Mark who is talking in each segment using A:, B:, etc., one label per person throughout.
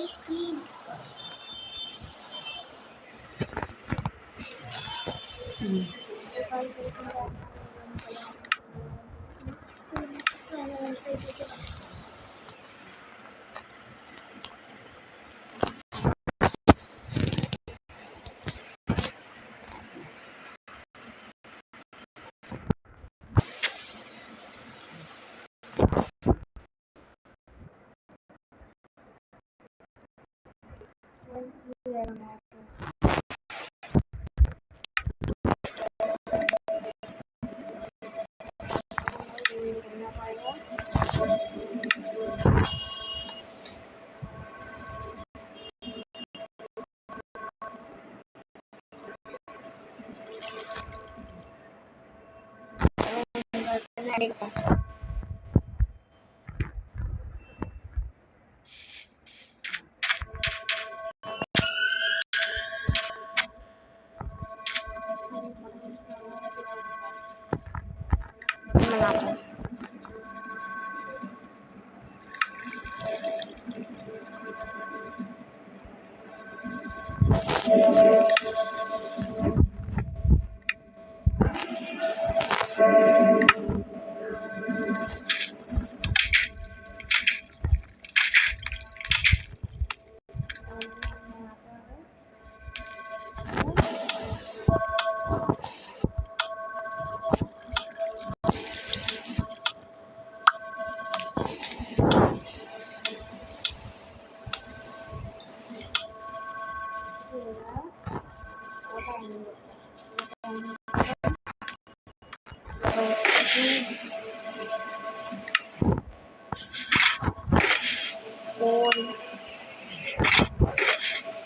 A: ice cream. Cheese, corn,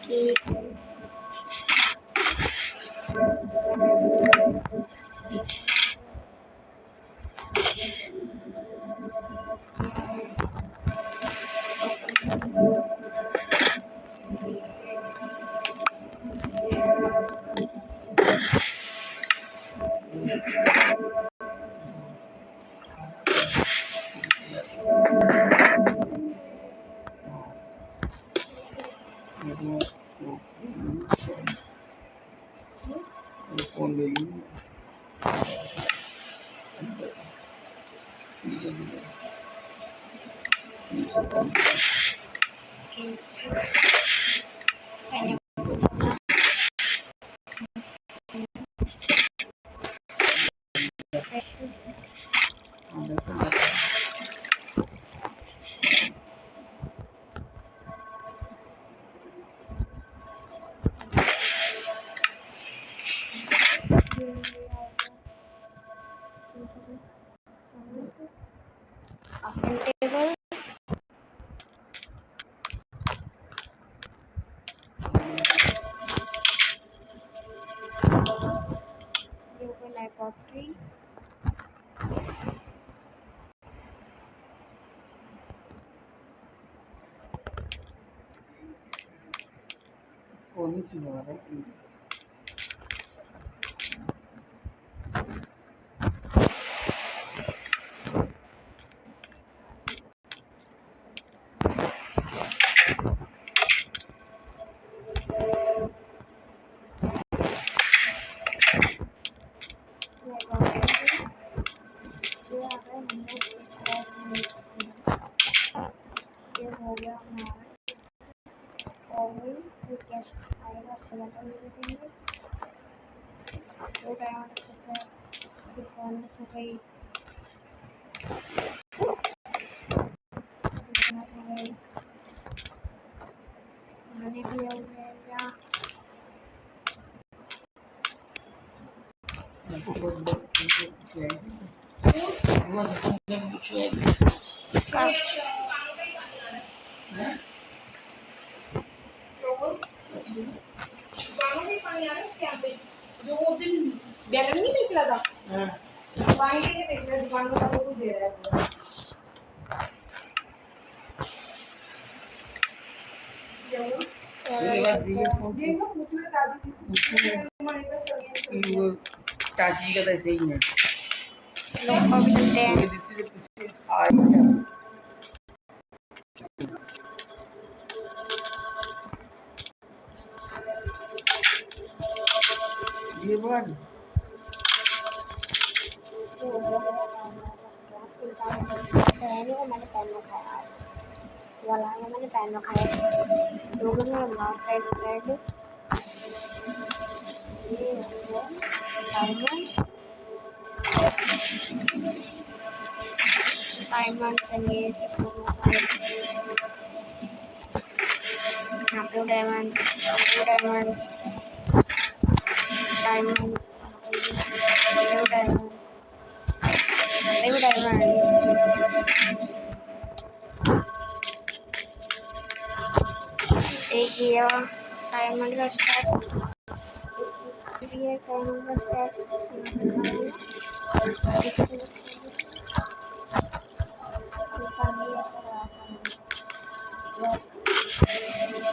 A: cake, table, like pottery,
B: जो वो दिन गैलन नहीं बेच रहा था दुकान के लिए बेच रहा दुकान का वो दे रहा है
C: चाची का तो ऐसे ही है
A: लोग को भी देते हैं।
C: ये वन
A: पहले को मैंने पहन रखा है आज वाला है मैंने पहन रखा है लोगों ने नॉर्थ साइड रेड ये डायमंड्स डायमंड्स एंड ये यहाँ पे डायमंड्स डायमंड्स डायमंड डायमंड एक ये डायमंड का स्टार्ट ये डायमंड का स्टार्ट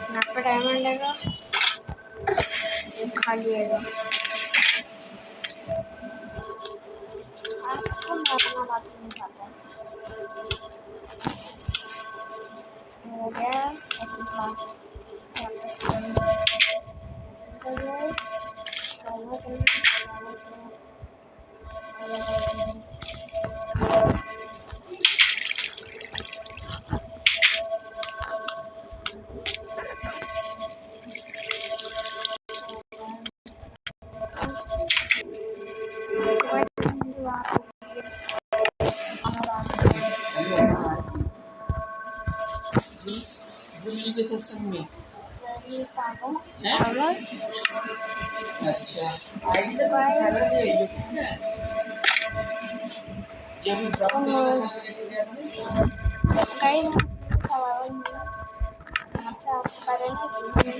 A: यहाँ पे डायमंड है खाली है आपको मारना बात नहीं खाता हो गया
C: दिल्ली के सत्संग में अच्छा आईडी तो फाइनल है ये ठीक है जब ब्राउन लेके गया था ना
A: कई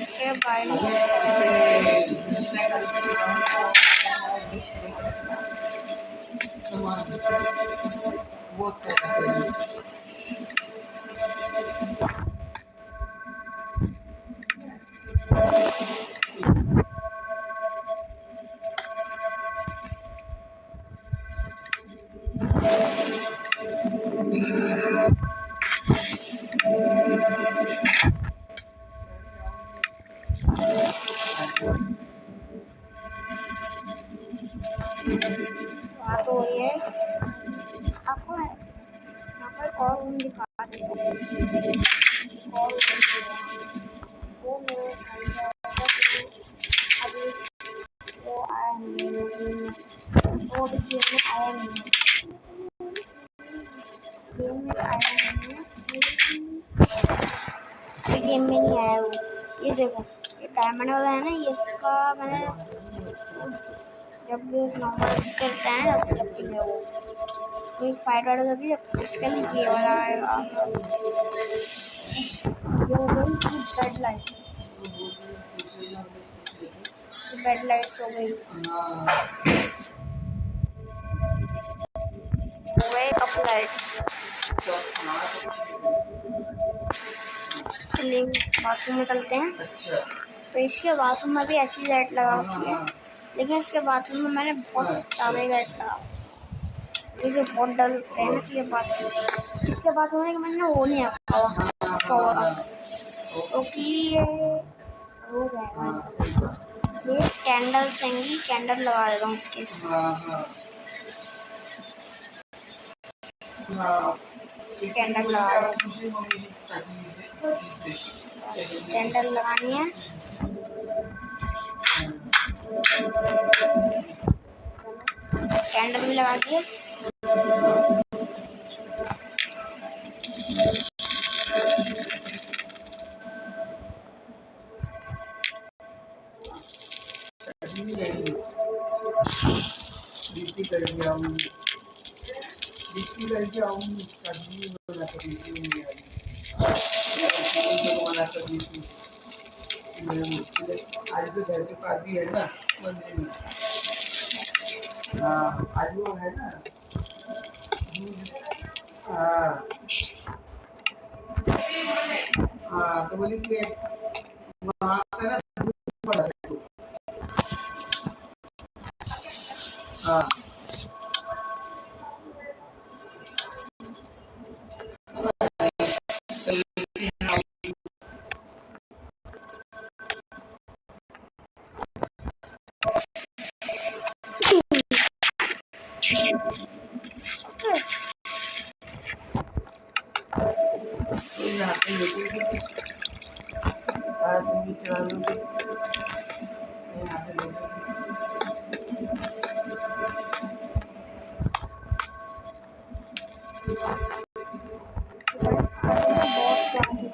A: के बारे
C: वो
A: बात हो रही है आपको यहाँ पर और रूम दिखा देते हैं और वो मेरे अभी वो आया नहीं वो अभी गेम में आया नहीं गेम में आया नहीं गेम में नहीं आया वो ये देखो ये डायमंड वाला है ना ये इसका मैंने जब भी नॉर्मल करते हैं जब भी वो कोई फाइट वाला होती है उसके लिए ये वाला आएगा ये हो गई बेड लाइट बेड लाइट हो गई वे कप लाइट्स चलिए बाथरूम में चलते हैं तो इसके बाथरूम में भी ऐसी लाइट लगा होती है लेकिन इसके बाथरूम में मैंने बहुत ज़्यादा ही लाइट लगा इसे बहुत डलते हैं इसके बाथरूम में मैंने वो नहीं आता क्योंकि ये हो गया ये कैंडल सेंगी कैंडल लगा देता हूँ इसके कैंडल लगा कैंडल लगानी है कैंडल भी लगा दिए
C: आज तो घर के पास भी है ना मंदिर में हाँ आज वो है ना हाँ हाँ तो बोली कि वहाँ पे ना पड़ा हाँ कोई हाथ में लेके सारा तुम भी चला लोगे मैं यहाँ से ले लूँगी
A: बहुत सारे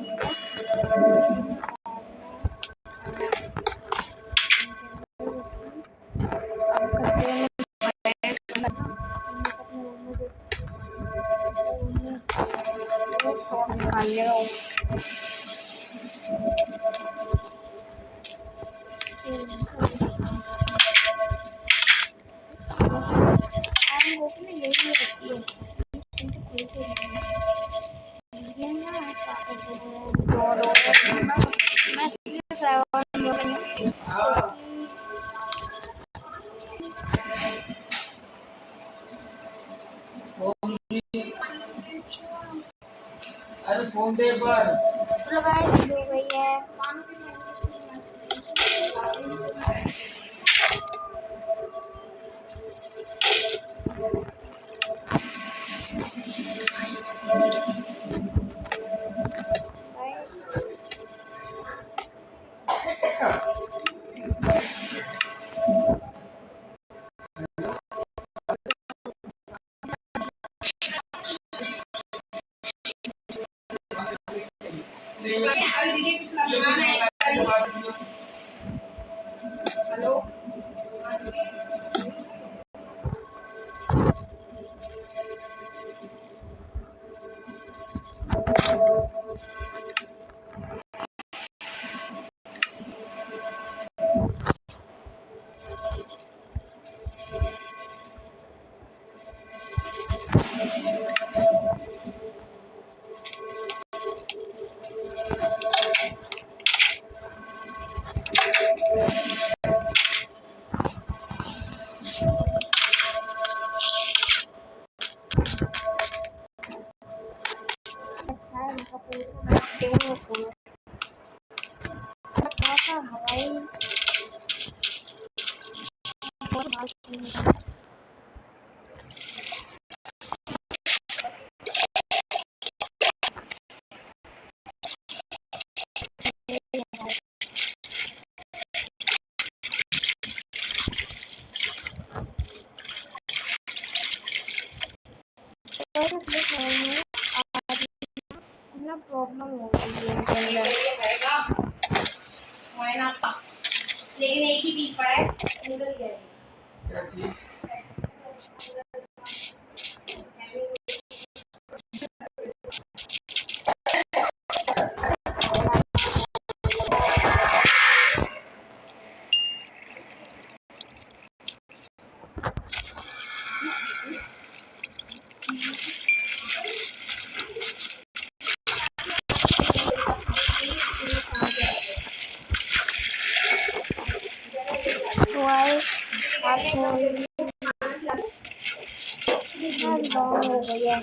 A: निकाल लिया यही रहती है मैं
C: अरे फोन दे पर
A: लगाए हो गई है
B: अरे दीदी कुछ लगाना है हेलो
A: हवाई प्रॉब्लम हो गई है
B: लेकिन एक ही पीस पड़ा है निकल गया
C: क्या चीज
A: हो गई है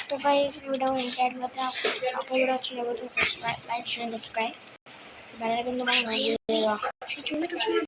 A: तो भाई इस वीडियो में एंड करते हैं आपको वीडियो अच्छी लगे तो subscribe like share subscribe bell icon दबाना मत भूलिएगा